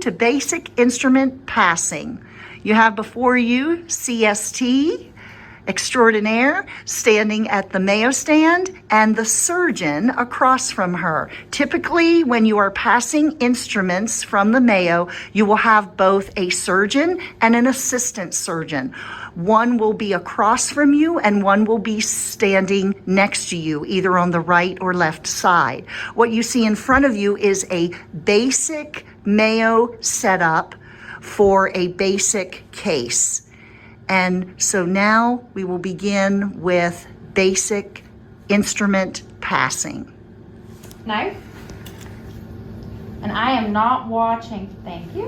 To basic instrument passing. You have before you CST extraordinaire standing at the Mayo stand and the surgeon across from her. Typically, when you are passing instruments from the Mayo, you will have both a surgeon and an assistant surgeon. One will be across from you and one will be standing next to you, either on the right or left side. What you see in front of you is a basic Mayo setup for a basic case. And so now we will begin with basic instrument passing. Knife. And I am not watching. Thank you.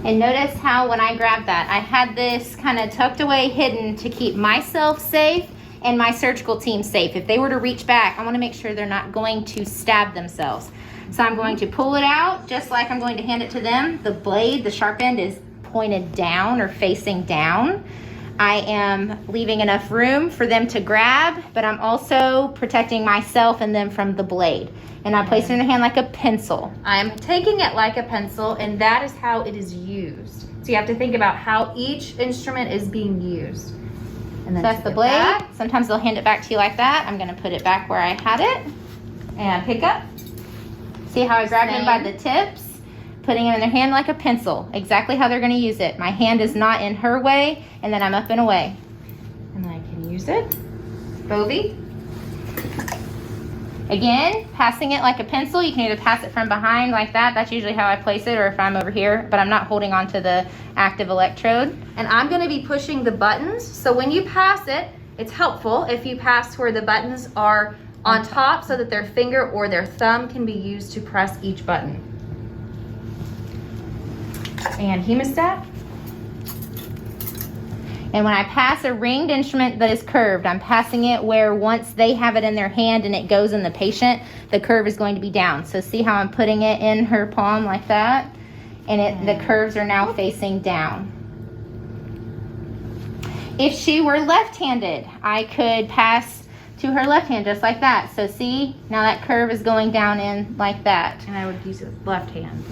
And notice how when I grabbed that, I had this kind of tucked away, hidden to keep myself safe and my surgical team safe. If they were to reach back, I want to make sure they're not going to stab themselves. So I'm going to pull it out just like I'm going to hand it to them. The blade, the sharp end, is pointed down or facing down. I am leaving enough room for them to grab, but I'm also protecting myself and them from the blade. And I place it in their hand like a pencil. I'm taking it like a pencil, and that is how it is used. So you have to think about how each instrument is being used. And then that's the blade. That. Sometimes they'll hand it back to you like that. I'm going to put it back where I had it. And pick up. See how I grabbed them by the tips? Putting them in their hand like a pencil, exactly how they're going to use it. My hand is not in her way, and then I'm up and away. And then I can use it. Bovie. Again, passing it like a pencil. You can either pass it from behind like that. That's usually how I place it, or if I'm over here, but I'm not holding on to the active electrode. And I'm going to be pushing the buttons. So when you pass it, it's helpful if you pass where the buttons are on top so that their finger or their thumb can be used to press each button. And hemostat. And when I pass a ringed instrument that is curved, I'm passing it where once they have it in their hand and it goes in the patient, the curve is going to be down. So see how I'm putting it in her palm like that? And the curves are now facing down. If she were left-handed, I could pass to her left hand just like that. So see, now that curve is going down in like that. And I would use it left hand.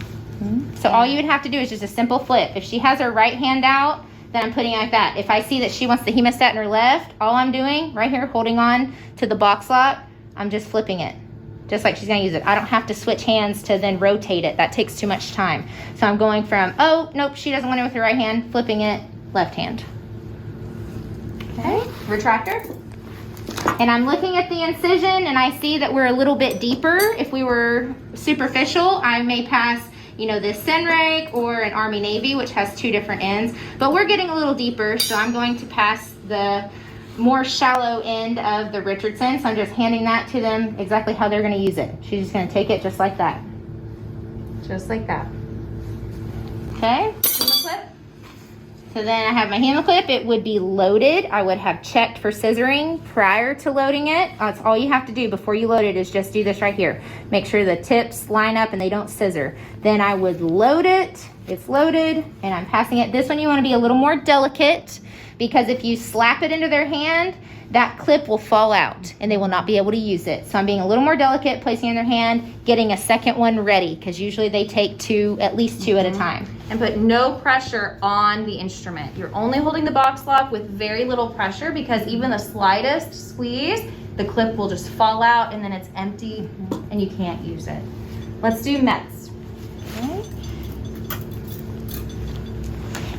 So all you would have to do is just a simple flip. If she has her right hand out, then I'm putting it like that. If I see that she wants the hemostat in her left, all I'm doing right here, holding on to the box lock, I'm just flipping it, just like she's gonna use it. I don't have to switch hands to then rotate it. That takes too much time. So I'm going from, oh, nope, she doesn't want it with her right hand, flipping it, left hand. Okay, retractor. And I'm looking at the incision and I see that we're a little bit deeper. If we were superficial, I may pass, you know, this Senreg or an Army Navy, which has two different ends, but we're getting a little deeper, so I'm going to pass the more shallow end of the Richardson. So I'm just handing that to them exactly how they're going to use it. She's just going to take it just like that. Just like that. Okay. Hemoclip. So then I have my hemoclip. It would be loaded. I would have checked for scissoring prior to loading it. That's all you have to do before you load it, is just do this right here. Make sure the tips line up and they don't scissor. Then I would load it. It's loaded and I'm passing it. This one you want to be a little more delicate, because if you slap it into their hand, that clip will fall out and they will not be able to use it. So I'm being a little more delicate, placing it in their hand, getting a second one ready, because usually they take at least two at a time. And put no pressure on the instrument. You're only holding the box lock with very little pressure, because even the slightest squeeze, the clip will just fall out and then it's empty and you can't use it. Let's do METs. Okay.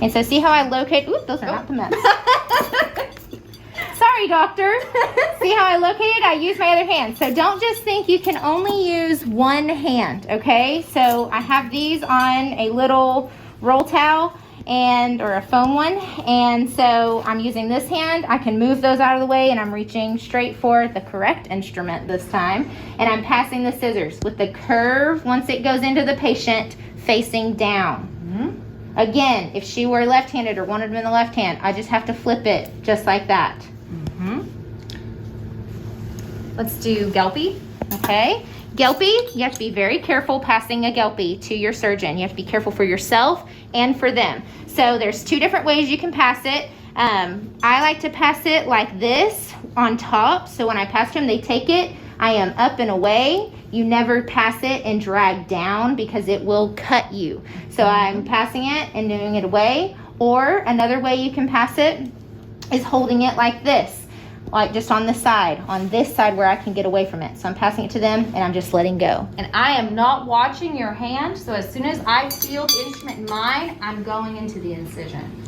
And so see how I locate, ooh, those are not the METs. Sorry, doctor. See how I located? I use my other hand. So don't just think you can only use one hand, okay? So I have these on a little roll towel or a foam one. And so I'm using this hand. I can move those out of the way and I'm reaching straight for the correct instrument this time. And I'm passing the scissors with the curve once it goes into the patient facing down. Again, if she were left-handed or wanted them in the left hand, I just have to flip it just like that. Let's do Gelpy. Okay. Gelpy, you have to be very careful passing a Gelpy to your surgeon. You have to be careful for yourself and for them. So there's two different ways you can pass it. I like to pass it like this on top. So when I pass to them, they take it. I am up and away. You never pass it and drag down because it will cut you. So I'm passing it and doing it away. Or another way you can pass it is holding it like this, like just on this side where I can get away from it. So I'm passing it to them and I'm just letting go. And I am not watching your hand, so as soon as I feel the instrument in mine, I'm going into the incision.